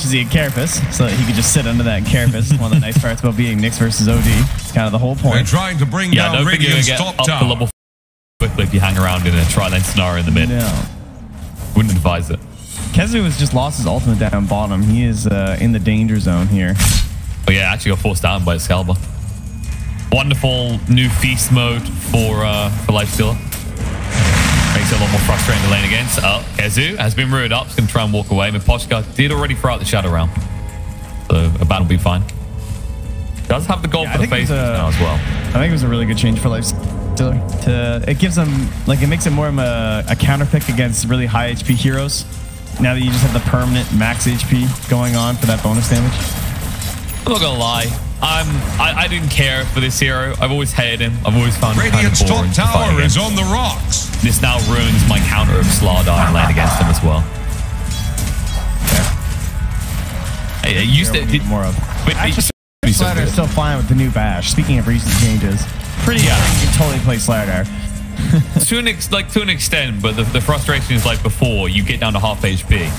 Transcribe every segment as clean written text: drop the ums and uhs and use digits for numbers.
pushes the carapace so that he could just sit under that carapace. One of the nice parts about being Nyx versus OD. It's kind of the whole point. They're trying to bring down Radiant's top tower. Up the level quickly if you hang around in a tri-lane scenario in the mid. No. Wouldn't advise it. Kezu has just lost his ultimate down bottom. He is in the danger zone here. Oh yeah, actually got forced down by Excalibur. Wonderful new feast mode for Lifestealer. Makes it a lot more frustrating to lane against. Kezu has been reared up. He's going to try and walk away. Miposhka did already throw out the Shadow Realm. So a ban will be fine. Does have the gold for the face now as well. I think it was a really good change for Lifestealer. It gives them, like, it makes it more of a counter pick against really high HP heroes. Now that you just have the permanent max HP going on for that bonus damage. I'm not gonna lie. I didn't care for this hero. I've always hated him. I've always found him kind of boring. Radiant's top tower is on the rocks. This now ruins my counter of Slardar and lane against him as well. Yeah. It used to did more of. But actually, Slardar is still fine with the new bash. Speaking of recent changes, pretty you can totally play Slardar. to an extent, but the frustration is like before you get down to half HP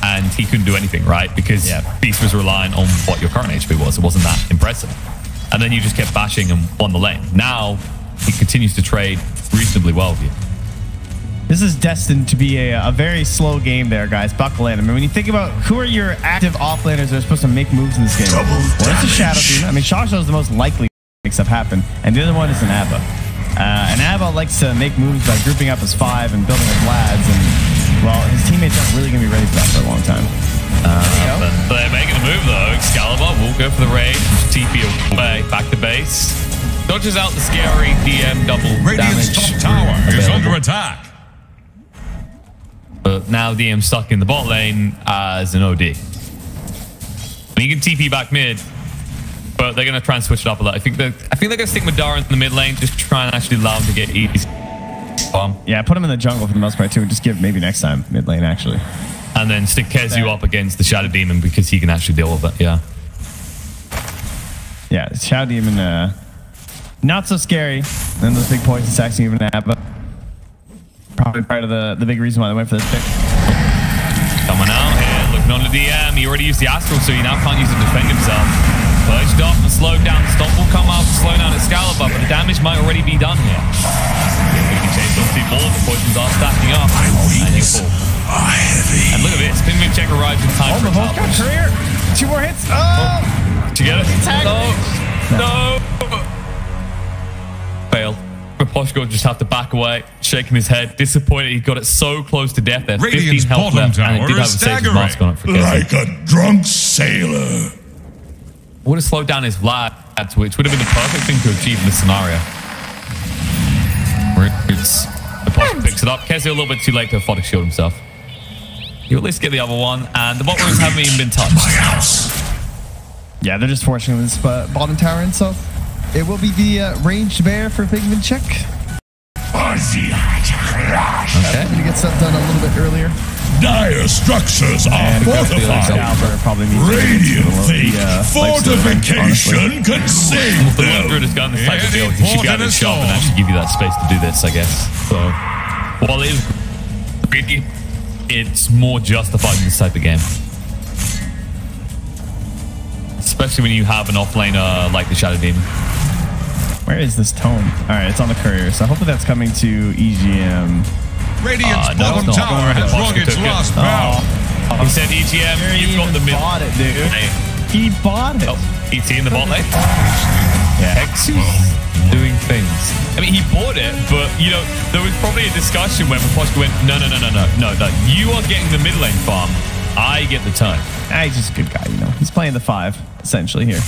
and he couldn't do anything, right? Because Beast was relying on what your current HP was. It wasn't that impressive. And then you just kept bashing him on the lane. Now he continues to trade reasonably well with you. This is destined to be a very slow game there, guys. Buckle in. I mean, when you think about who are your active offlaners that are supposed to make moves in this game, well, it's a Shadow Demon. I mean, Shasho is the most likely to make stuff happen. And the other one is an Abba. And Abba likes to make moves by grouping up his 5 and building his lads. And, well, his teammates aren't really going to be ready for that for a long time. They're making a move, though. Excalibur will go for the raid. TP away. Back to base. Dodges out the scary DM double Radiant's damage. top tower is under attack. But now DM stuck in the bot lane as an OD. And he can TP back mid. But they're going to try and switch it up a lot. I think they're going to stick Madara in the mid lane, just try and actually allow him to get easy bomb. Yeah, put him in the jungle for the most part too. Just give maybe next time mid lane actually. And then stick Kezu up against the Shadow Demon because he can actually deal with it. Yeah. Yeah, Shadow Demon, not so scary. Then those big poison stacks even Abba. Probably part of the big reason why they went for this pick. Coming out here, looking on the DM. He already used the Astral, so he now can't use it to defend himself. Purged off and slowed down. Stomp will come out to slow down Excalibur, but the damage might already be done here. We can chase those 2 balls. The poisons are stacking up. And you fall. And look at this. Pingman check arrives in time for a career. 2 more hits. Oh! Did you get it? No. Failed. Miposhka just have to back away, shaking his head, disappointed he got it so close to death there. 15 health left, and it did have a safety mask on it for Kezu. Like a drunk sailor. Would have slowed down his lads, which would have been the perfect thing to achieve in this scenario. Miposhka picks it up. Kezu a little bit too late to afford to shield himself. He'll at least get the other one, and the bot rooms haven't even been touched. Yeah, they're just forcing this bottom tower in, so it will be the ranged bear for Pigman check. Okay. Going to get stuff done a little bit earlier. Dire structures are fortified. Radiant think fortification can save The them. Wonder has gotten this type of deal. He should be able to shove and actually give you that space to do this, I guess. So, while it is really, it's more justified in this type of game. Especially when you have an offlaner like the Shadow Demon. Where is this tome? All right, it's on the courier, so hopefully that's coming to EGM. Radiant's bottom tower has rung its last bow. He said EGM, you've got the mid. Bought it, dude. He bought it. ET in the bot lane. Yeah. X's doing things. I mean, he bought it, but, you know, there was probably a discussion when Miposhka went, no. You are getting the mid lane farm. I get the turn. He's just a good guy, you know. He's playing the 5, essentially, here.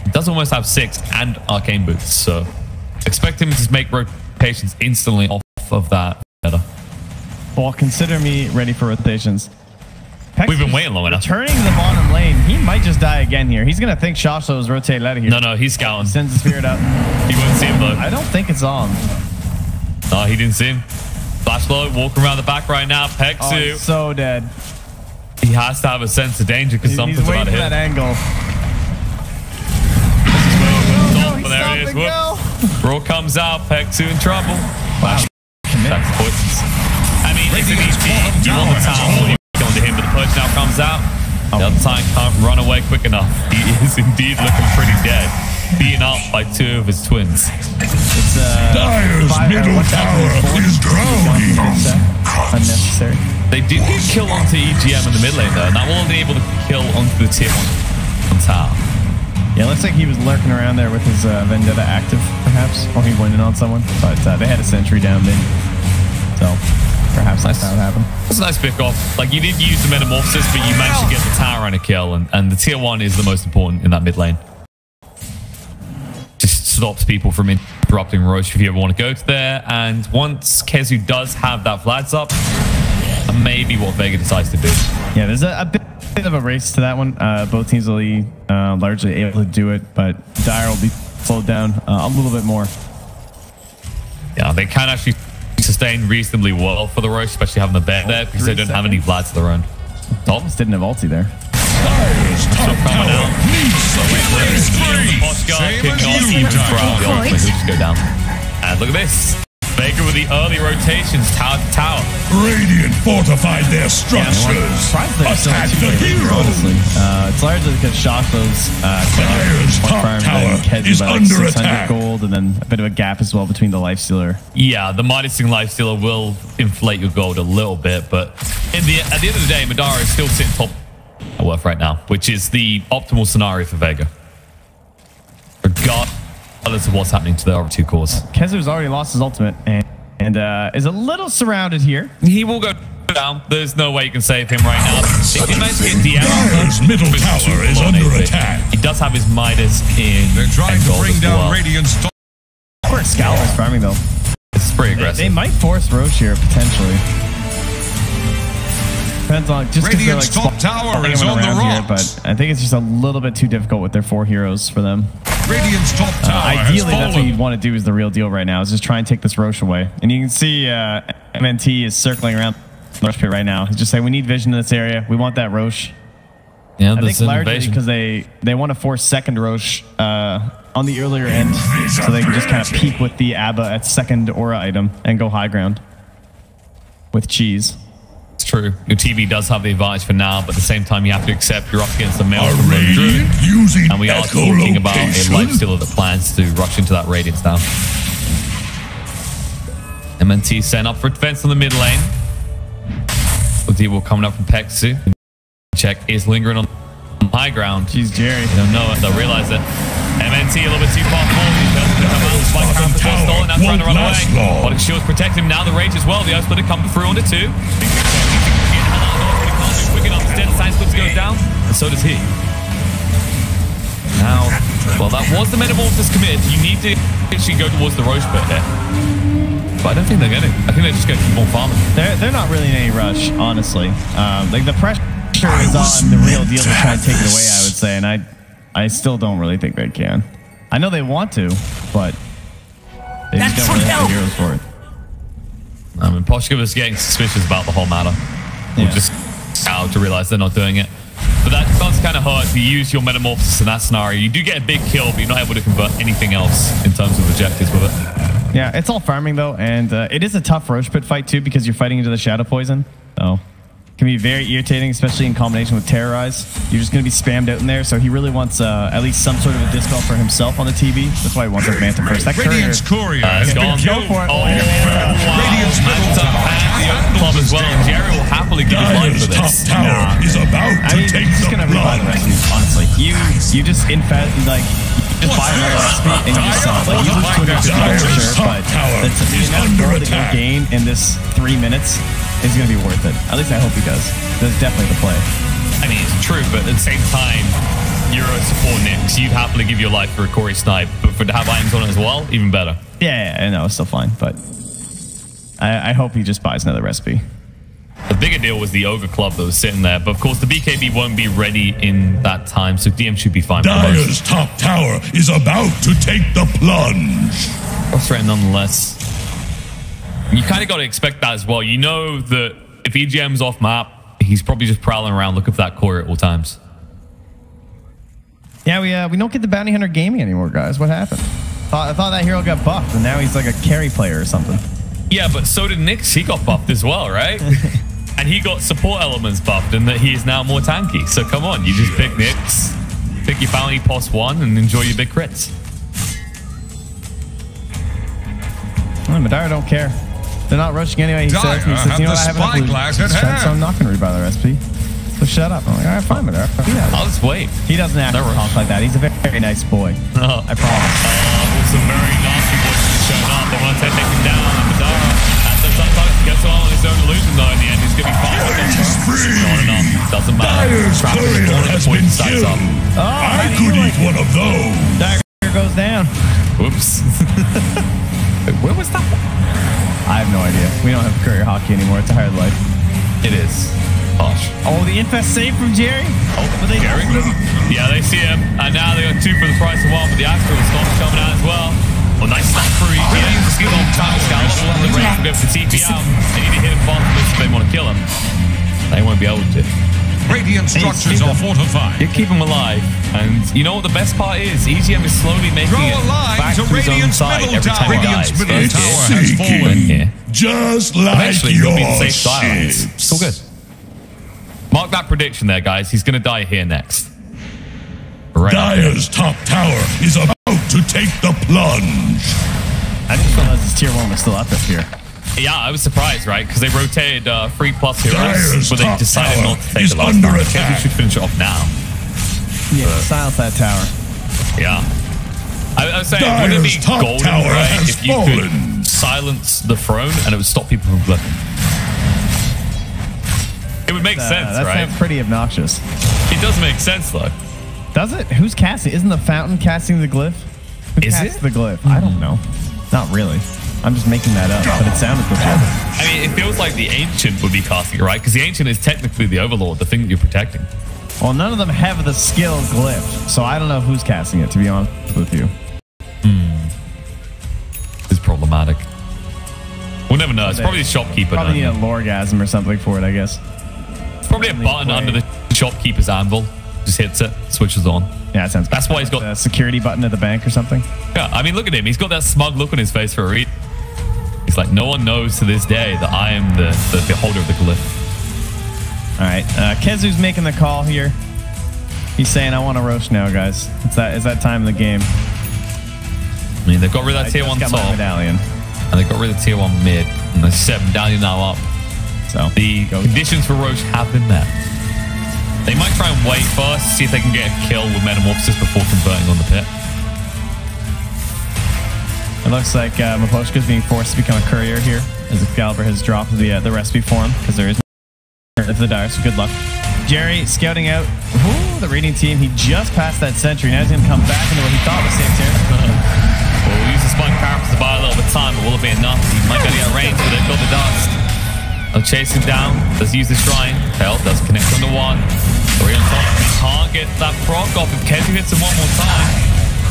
He does almost have 6 and arcane boots, so expect him to make rotations instantly off of that. Well, consider me ready for rotations. We've been waiting long enough. Turning to the bottom lane, he might just die again here. He's going to think Shasho is rotated out of here. No, he's scouting. Sends the spirit out. He won't see him, though. I don't think it's on. No, he didn't see him. Flash low, walking around the back right now. Pexu. Oh, he's so dead. He has to have a sense of danger because something's about to hit. He's waiting for that angle. There it is. Bro comes out. Pexu in trouble. Flash. That's poisons. I mean, it's an easy. You want the town. Going to him, but the purge now comes out. Oh. The other tank can't run away quick enough. He is indeed looking pretty dead. Beaten up by 2 of his twins. It's Dire's middle tower is drowning. Unnecessary. They did get kill onto EGM in the mid lane though, and that will be able to kill onto the tier 1 tower. Yeah, looks like he was lurking around there with his Vendetta active, perhaps, or he went in on someone. But they had a sentry down mid, so perhaps that's how it happened. That's a nice pick off. Like, you did use the Metamorphosis, but you managed to get the tower and a kill, and the tier 1 is the most important in that mid lane. Just stops people from interrupting Roche if you ever want to go to there. And once Kezu does have that Vlad's up, maybe what Vega decides to do. Yeah, there's a bit of a race to that one. Both teams will be largely able to do it, but Dire will be slowed down a little bit more. Yeah, they can actually sustain reasonably well for the Roche, especially having the bear there, because they don't have any Vlads of their own. Dolphins didn't have ulti there. Still coming out. Just go down. And look at this. Vega with the early rotations, tower to tower. Radiant fortified their structures. Attack the hero. Honestly, it's largely because Shocklow's Dire's top tower is under attack. Gold, and then a bit of a gap as well between the Lifestealer. Yeah, the Midasing Lifestealer will inflate your gold a little bit, but at the end of the day, Madara is still sitting top worth right now, which is the optimal scenario for Vega, regardless of what's happening to the other 2 cores. Kezu's already lost his ultimate and is a little surrounded here. He will go down. There's no way you can save him right now. If he managed to get Dire's middle tower is under attack. He does have his Midas in. They're trying to bring down Radiant's top. Where Excalibur's farming though. It's pretty aggressive. They might force Roche here potentially. Depends on just because they're like top tower is on the rocks. But I think it's just a little bit too difficult with their 4 heroes for them. Radiant's top tower ideally, that's what you'd want to do is the real deal right now, is just try and take this Roche away. And you can see MNT is circling around the Roche pit right now. He's just saying, we need vision in this area. We want that Roche. Yeah, I think largely because they want to force second Roche on the earlier end, so they can just kind of peek with the Abba at second aura item and go high ground with cheese. It's true. Your TV does have the advantage for now, but at the same time, you have to accept you're up against the male from the Druid, and we are talking about a Lifestealer that plans to rush into that Radiance now. MNT setting up for defense on the mid lane. Devo coming up from Pexu. Check is lingering on high ground. Jeez, Jerry. They don't know it. They'll realize it. MNT a little bit too far forward. He doesn't come out. Spike around the stolen. Now trying to run away. But shields protect him. Now the rage as well. The Earth Splitter comes through onto 2. Quick enough. Instead, Science Splits goes down. And so does he. Now, well, that was the Metamorphosis commit. You need to actually go towards the Roche pit here. But I don't think they're going to. I think they're just going to keep on farming. They're not really in any rush, honestly. Like the pressure is on the real deal to try and take it away, I would say, and I still don't really think they can. I know they want to, but they just don't really have the heroes for it. I mean, Poshkov is getting suspicious about the whole matter. We're just out to realize they're not doing it. But that does kind of hurt. If you use your Metamorphosis in that scenario, you do get a big kill, but you're not able to convert anything else in terms of objectives with it. Yeah, it's all farming though, and it is a tough Roche pit fight too because you're fighting into the Shadow Poison. So it can be very irritating, especially in combination with Terrorize. You're just going to be spammed out in there, so he really wants at least some sort of a dispel for himself on the TV. That's why he wants his Manta first. That Radiant's courier has gone. Go for it. Oh, Radiant's Manta and the Open Club as well. And Jerry will happily give his life for this. Top tower is about to take he's just going to revive the recipe, honestly. You just like... Just buy another recipe and you just sell it. Like, you lose 250 for sure, but the amount of gold that you gain in this 3 minutes is going to be worth it. At least I hope he does. That's definitely the play. I mean, it's true, but at the same time, you're a support Nix. You'd happily give your life for a Corey Snipe, but for to have items on it as well, even better. Yeah, I know, it's still fine, but I hope he just buys another recipe. The bigger deal was the Ogre Club that was sitting there, but of course the BKB won't be ready in that time, so DM should be fine. Dire's top tower is about to take the plunge. Frustrating nonetheless. You kind of got to expect that as well. You know that if EGM's off map, he's probably just prowling around looking for that core at all times. Yeah, we don't get the Bounty Hunter gaming anymore, guys. What happened? I thought that hero got buffed, and now he's like a carry player or something. Yeah, but so did Nix. He got buffed as well, right? And he got support elements buffed and that he is now more tanky. So come on, you just pick Nyx, pick your bounty pos 1 and enjoy your big crits. Well, Madara don't care. They're not rushing anyway. He says, you know what, I have enough loot. So I'm not going to rebuy the recipe. So shut up. I'm like, all right, fine, Madara. I'll just wait. He doesn't act like that. He's a very, very nice boy. I promise. Some very nasty voices showing up. They want to take him down. And Madara gets on his own illusion though in the end. He's going to be fine. Not enough. Doesn't matter. Has been killed. I could eat one of those. Dagger goes down. Whoops. Where was that? I have no idea. We don't have courier hockey anymore. It's a hard life. It is. Gosh. Oh, the infest save from Jerry. Oh, Jerry? Yeah, they see him. And now they got 2 for the price of 1, but the actual storm's coming out as well. Well, nice snap for EGM. Just give on time to scale up along the range to go for the TP out. They need to hit him fast if they want to kill him. They won't be able to. Radiant structures are fortified. You keep him alive. And you know what the best part is? EGM is slowly making it back to his own side every time he dies. Middle tower has fallen. Here. Just like eventually your he'll be the safe silence. It's all good. Mark that prediction there, guys. He's going to die here next. Right. Dire's top tower is about to take the plunge. I didn't realize his tier 1 was still up this year. Yeah, I was surprised, right? Because they rotated 3+ heroes, but they decided not to take the last under time. attack. We should finish it off now. Yeah, silence that tower. Yeah. I was saying, wouldn't it be golden, right, if you could silence the throne and it would stop people from bluffing? It would make sense, that right? That sounds pretty obnoxious. It does make sense, though. Does it? Who's casting? Isn't the fountain casting the glyph? Who casts the glyph? I don't know. Not really. I'm just making that up, but it sounded legit. I mean, it feels like the Ancient would be casting it, right? Because the Ancient is technically the Overlord, the thing that you're protecting. Well, none of them have the skill glyph, so I don't know who's casting it, to be honest with you. It's problematic. We'll never know. It's probably the shopkeeper. Probably need a lorgasm or something for it, I guess. It's probably a button under the shopkeeper's anvil. Just hits it, switches on. Yeah, that sounds good. That's why he's got a security button at the bank or something. Yeah, I mean, look at him. He's got that smug look on his face for a reason. He's like, no one knows to this day that I am the holder of the glyph. All right, Kezu's making the call here. He's saying, I want to roast now, guys. It's that time of the game. I mean, they've got rid of that tier 1 top. Medallion. And they got rid of tier 1 mid. And they set medallion now up. So the conditions for Roche have been met. They might try and wait first, see if they can get a kill with Metamorphosis before converting on the pit. It looks like Miposhka's being forced to become a courier here, as Excalibur has dropped the recipe for him, because there is no the Dire, so good luck. Jerry scouting out the Radiant team. He just passed that sentry. Now he's going to come back into what he thought was safe territory. Well, we'll use the spike carpets to buy a little bit of time, but will it be enough? He might get out of range, but they've got the dust. They'll chase him down. Does use the shrine. Hell, does connect on the 1. Three on top. He can't get that proc off. If Kezu hits him one more time.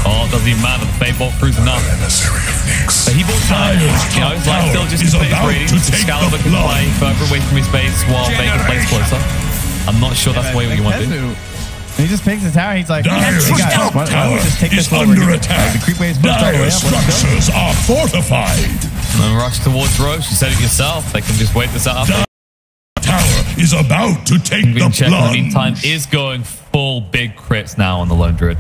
Oh, it doesn't even matter. The Fate Bolt proves enough. But he bought time. You know, his life still just his base rating. Excalibur can play further away from his base while Vega plays closer. I'm not sure that's the way you want to do. He just picks the tower. He's like, Dire's top tower is under attack. Dire's structures are fortified. And rush towards Roche. You said it yourself. They can just wait this out. Tower is about to take the plunge. In the meantime, is going full big crits now on the Lone Druid.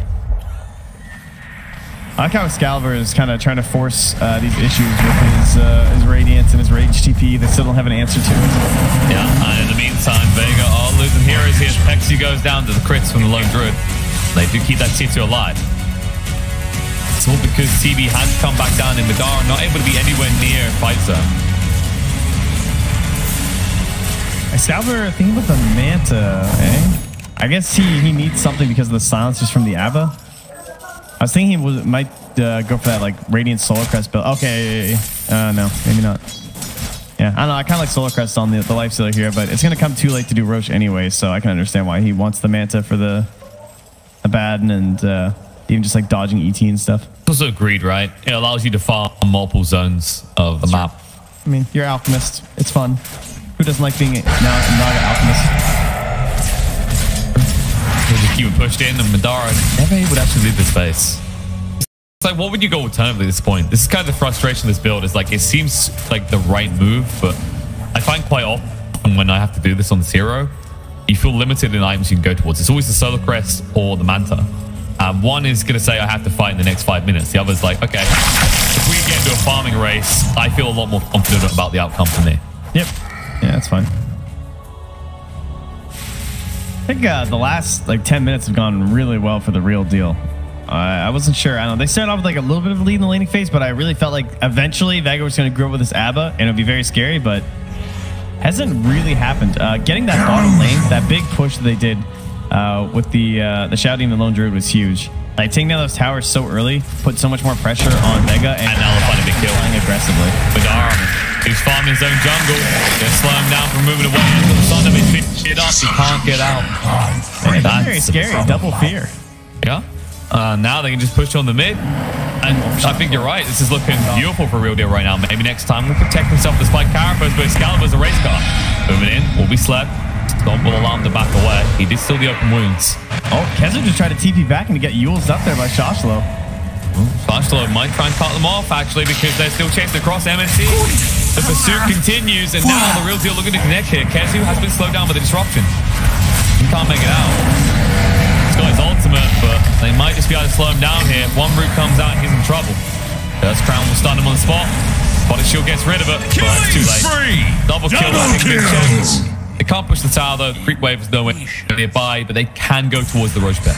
I like how Excalibur is kind of trying to force these issues with his Radiance and his Rage TP that still don't have an answer to it. Yeah, and in the meantime, Vega are losing heroes here. Pexi goes down to the crits from the Lone Druid. They do keep that T2 alive. It's all because TB has come back down in Madara, not able to be anywhere near fight zone. Excalibur, thinking about the Manta, eh? I guess he needs something because of the silencers from the Abba. I was thinking he might go for that like Radiant Solar Crest build. Okay, no, maybe not. Yeah, I don't know. I kind of like Solar Crest on the Lifestealer here, but it's going to come too late to do Roche anyway, so I can understand why he wants the Manta for the Abaddon and even just like dodging ET and stuff. It's also agreed, right? It allows you to farm multiple zones of the map. I mean, you're Alchemist. It's fun. Who doesn't like being an Alchemist? They just keep pushed in, and Madara never able to actually leave the space. It's like, what would you go alternatively at this point? This is kind of the frustration of this build. Is like, it seems like the right move, but I find quite often often when I have to do this on the hero, you feel limited in items you can go towards. It's always the Solar Crest or the Manta. One is going to say I have to fight in the next 5 minutes. The other's like, okay, if we get into a farming race, I feel a lot more confident about the outcome for me. Yep. Yeah, that's fine. I think the last like 10 minutes have gone really well for the real deal. I wasn't sure. I don't know. They started off with like a little bit of a lead in the laning phase, but I really felt like eventually Vega was going to grow with this ABBA, and it'd be very scary, but hasn't really happened. Getting that bottom lane, that big push that they did with the Shadow Demon Lone Druid was huge. Like taking down those towers so early put so much more pressure on Vega, and now they're finding a big kill. Playing aggressively. Badara, who's farming his own jungle, gonna slow him down from moving away. Until the sun of his shit up, he can't get out. Man, that's very scary. Double fear. Yeah. Now they can just push on the mid. And I think you're right. This is looking beautiful for Real Deal right now. Maybe next time we'll protect himself despite Carapace, but Excalibur's a race car. Moving in, will be slept. Stomp will alarm to back away. He did steal the open wounds. Oh, Keza just tried to TP back and to get Yules up there by Shoshlo. Shoshlo might try and cut them off, actually, because they're still chasing across MNC. The pursuit continues, and now the Real Deal looking to connect here. Kezu has been slowed down by the disruption. He can't make it out. He's got his ultimate, but they might just be able to slow him down here. If one route comes out, he's in trouble. First Crown will stun him on the spot. Body Shield gets rid of it, but it's too late. Double kill, I think, big chance. They can't push the tower though. The creep wave is nowhere nearby, but they can go towards the Roche pit.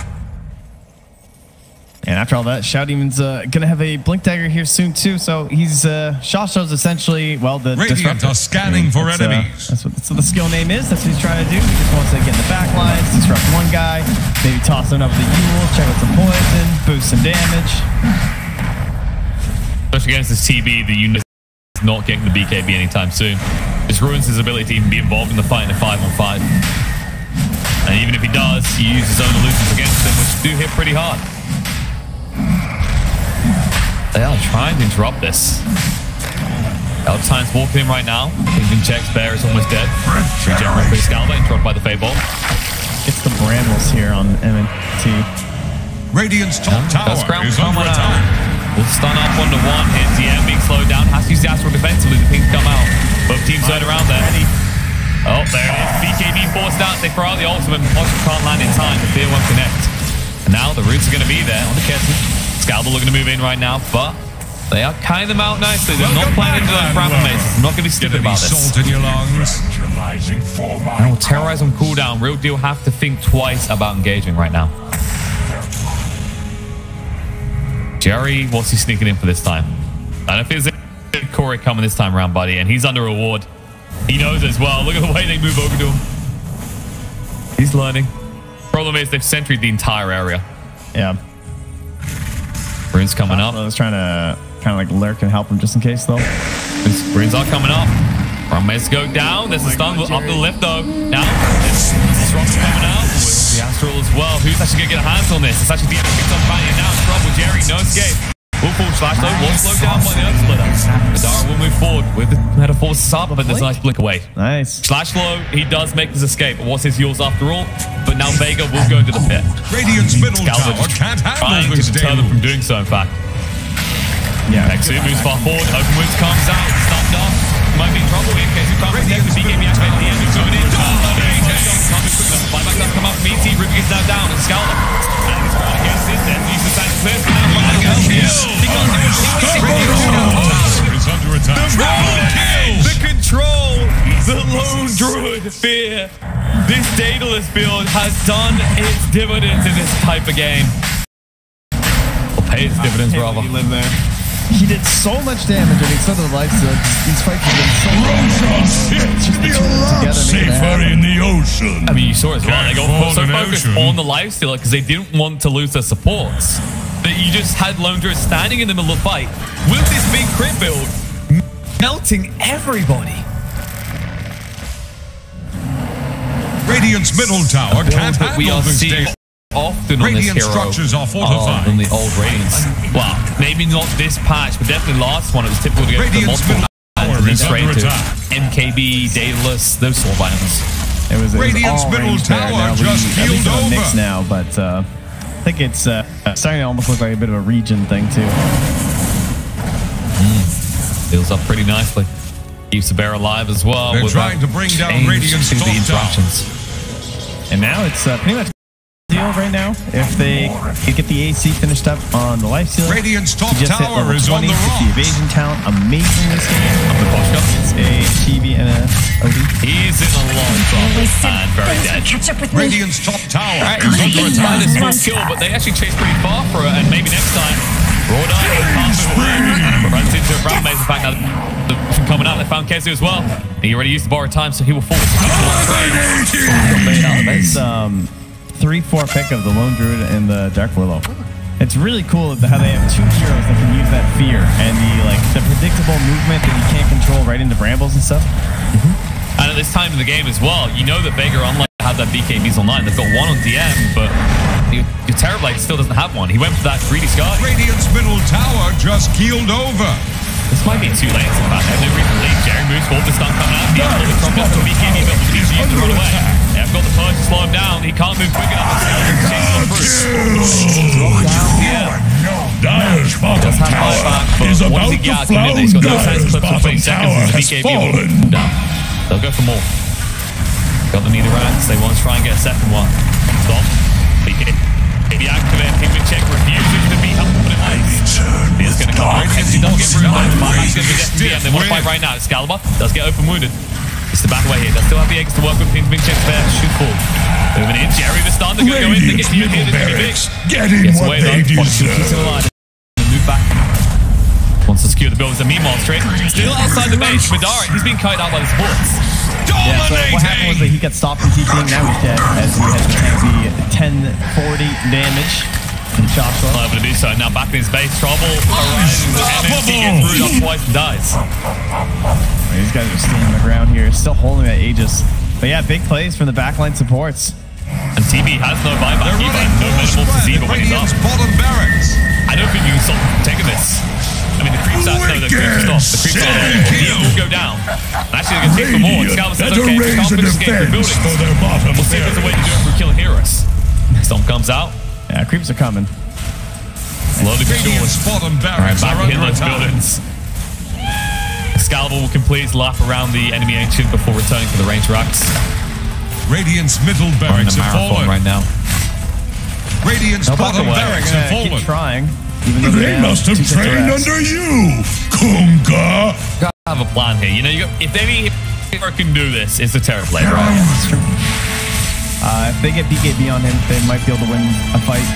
And after all that, Shadow Demon's gonna have a blink dagger here soon too. So he's Shosho's essentially, well, the Radiant are scanning for enemies. That's what the skill name is. That's what he's trying to do. He just wants to get in the back lines, disrupt one guy, maybe toss him up with the Yule, check out some poison, boost some damage. Especially against this TB, the unit is not getting the BKB anytime soon. This ruins his ability to even be involved in the fight in a 5-on-5. And even if he does, he uses his own illusions against them, which do hit pretty hard. They are trying to interrupt this. Eltine's walking in right now. Kingdom checks, Bear is almost dead. Regenerate for Excalibur, interrupted by the Fade Bolt. It's the Brambles here on MNT. Radiant's top tower is under attack. We'll stun up 1-1. Hits the being slowed down. Has to use the Astral defensively. The pings come out. Both teams zone around there. Oh, there it is. BKB forced out. They throw out the ultimate. Motion can't land in time. The fear won't connect. And now the roots are going to be there on the Kesson. Excalibur looking to move in right now, but they are kind them out nicely. They're not playing into those Bramble mazes. I'm not going to be stupid about this. Salt in your lungs. And we'll terrorize on cooldown. Real Deal have to think twice about engaging right now. Jerry, what's he sneaking in for this time? I don't feel there's Corey coming this time around, buddy, and he's under a ward. He knows as well. Look at the way they move over to him. He's learning. Problem is they've sentryed the entire area. Yeah. Runes coming up. I was trying to kind of like lurk and help him just in case, though. Runes are coming up. Let's go down. There's a stun up the left, though. Now, this rock's coming out with the Astral as well. Who's actually going to get a hands on this? It's actually the picked up by now. It's trouble. Jerry, no escape. Will fall slash, though. Will slow down by the Earth Splitter. Badara will move forward with the metaphor sub, but there's a nice blink away. Nice. Slash low, he does make his escape. But what's his Yules after all? But now Vega will go into the pit. Radiant's middle tower can't handle this deter them from doing so, in fact. Yeah. Exu moves far forward. Open wounds comes out. Stunned off. Might be in trouble here. Kezu can't protect the BKB activated at the end. He's moving in. Buyback does come up from ET. Ruby is now down. And Scalda. And he's trying to get this. Then he's the same clear. Is under attack. The control. The lone druid fear. This Daedalus build has done its dividends in this type of game. Or paid its dividends, rather. He lived there. He did so much damage and he's under the life steal. These fights have been so long. It's just the two of them together. Safer in the ocean. I mean, you saw it as well. They got so focused on the life stealer because they didn't want to lose their supports. That you just had Lone Druid standing in the middle of the fight with this big crit build, melting everybody. Radiant's middle tower can't handle this day. Often on this hero structures are fortified. Than the old Radiance. Well, maybe not this patch, but definitely last one. It was typical to get the multiple and then straight into MKB, Daedalus, those sort of items. It was Radiant's middle tower just healed over. Mix now, but I think it's starting to almost look like a bit of a region thing too. Heals up pretty nicely. Keeps the bear alive as well. They're trying to bring down Radiant's top interactions. And now it's pretty much deal right now. If they get the AC finished up on the life stealer, Radiant's top just hit tower level is 20 on the with the evasion talent. Amazing this game. It's a TV and a OD. He's in a lot of trouble and very dead. Radiant's top tower Right, is under attack. this full kill, but they actually chase pretty far for it, and maybe next time, Raw can't move away. Runs into a brown maze. In fact, now coming out, they found Kezu as well. He already used the borrowed time, so he will fall. That's 3-4 pick of the Lone Druid and the Dark Willow. It's really cool how they have two heroes that can use that fear and the predictable movement that you can't control right into brambles and stuff. And at this time in the game as well, you know that Vega, unlike have that BKBs online, they've got one on DM, but your Terrorblade still doesn't have one. He went for that greedy Scar. Radiant's middle tower just keeled over. This might be 2 lanes, in fact. I have no reason to leave. Jerry moves forward, the stun coming out. He has all the trouble for the BKB, but he needs to use the run away. They have got the push to slow him down. He can't move quick enough. Dyer's bottom tower is about to flow. Dyer's bottom tower has fallen. They'll go for more. Got the neither rats. They want to try and get a second one. Stop. Maybe activate. Pingwing check refuses to be helped, but it is. He's going to come out. He does get through. That's going to be death. They want to fight right now. Excalibur does get open wounded. It's the back away here. They still have the eggs to work with. Pingwing checks there. Shoot full. Moving in. Jerry the stun. They're going to go in. They get you here. This is going to be big. Getting what they deserve. Move back. Wants to secure the buildings. And meanwhile, straight still outside the base. Madara, he's being kited out by the supports. Yeah, so what happened was that he got stopped from TPing. Now he's dead as he has to take the 1040 damage from Joshua. Not able to do so. Now back in his base. Trouble arises with MMC. Gets rooted up twice and dies. These guys are standing on the ground here, still holding that Aegis. But yeah, big plays from the backline supports. And TB has no buyback. He has no minimal to see, but when he's up, I don't think you can stop him from taking this. I mean, the creeps out, no, the creeps stop. The creeps out, the will go down. And actually, they're going to take for more. Excalibur says, okay, we can't finish escape the buildings. We'll see if there's a way to do it through killing heroes. Stomp comes out. Yeah, creeps are coming. Slowly but surely. Alright, back to hit those buildings. Excalibur will complete his lap around the enemy ancient before returning to the range racks. Radiant's middle barracks have fallen. Right now. Radiant's bottom barracks have fallen. Keep trying. They must have trained under you, Kunga. Gotta have a plan here. You know, if any hero can do this, it's the Terrorblade, right? Yeah, that's true. If they get BKB on him, they might be able to win a fight.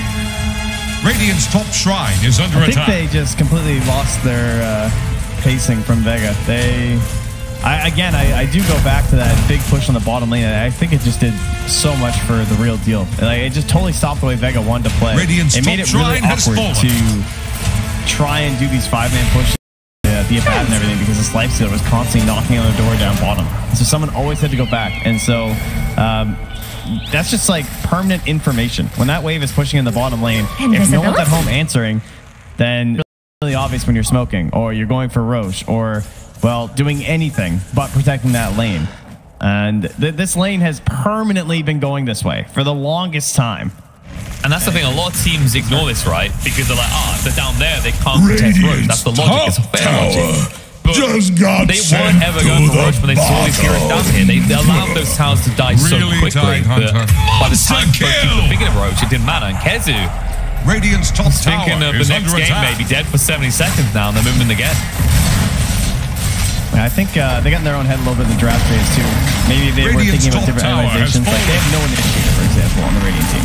Radiant's top shrine is under attack. I think they just completely lost their pacing from Vega. I do go back to that big push on the bottom lane, and I think it just did so much for the real deal. Like, it just totally stopped the way Vega wanted to play. It made it really awkward to try and do these 5-man pushes, the Abat and everything, because this life stealer was constantly knocking on the door down bottom. So someone always had to go back, and so that's just like permanent information. When that wave is pushing in the bottom lane, if no one's at home answering, then it's really obvious when you're smoking, or you're going for Roche, or well, doing anything but protecting that lane. And this lane has permanently been going this way for the longest time. And that's the thing, a lot of teams ignore this, right? Because they're like, if they're down there, they can't protect Roche. That's the logic, it's a fair logic. But they weren't ever going for Roche when they saw these heroes down here. They allowed those towers to die so quickly that by the time people were thinking of Roche, it didn't matter. And Kezu, Radiant's top thinking of the next game, maybe dead for 70 seconds now, and they're moving again. I think they got in their own head a little bit in the draft phase too. Maybe they were thinking about different itemizations. Like they have no initiative, for example, on the Radiant team.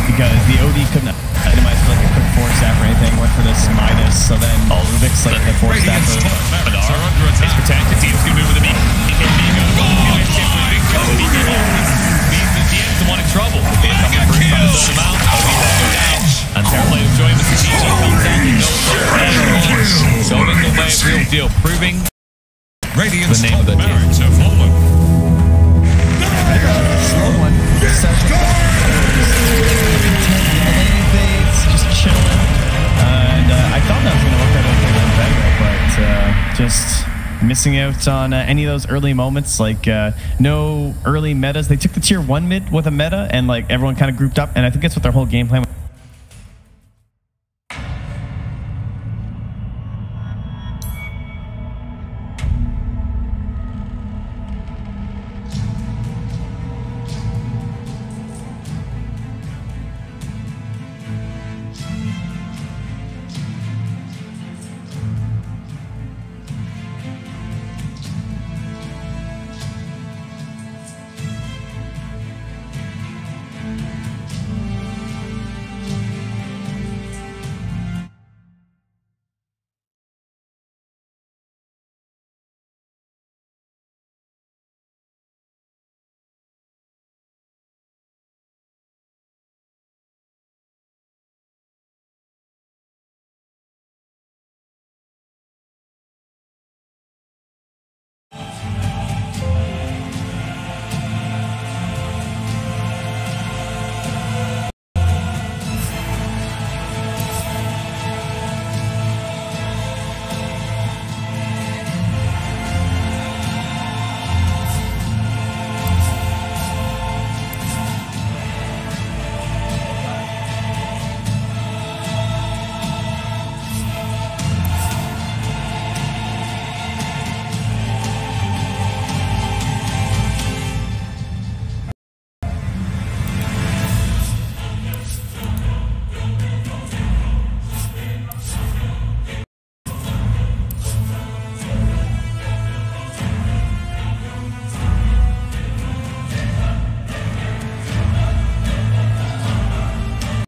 Because the OD couldn't itemize for like a quick 4-staff or anything, went for this Midas, so then Rubik's like the 4-staff. It's protected, teams can move with the BKB. DMs the one in trouble. And Terrorblade will join the CG comes out. Solving the way real deal, proving Radiant's the name of the team. Slow one. Just chilling. And I thought that was going to work out okay with Vega, but just missing out on any of those early moments, like no early metas. They took the tier 1 mid with a meta, and like everyone kind of grouped up, and I think that's what their whole game plan was.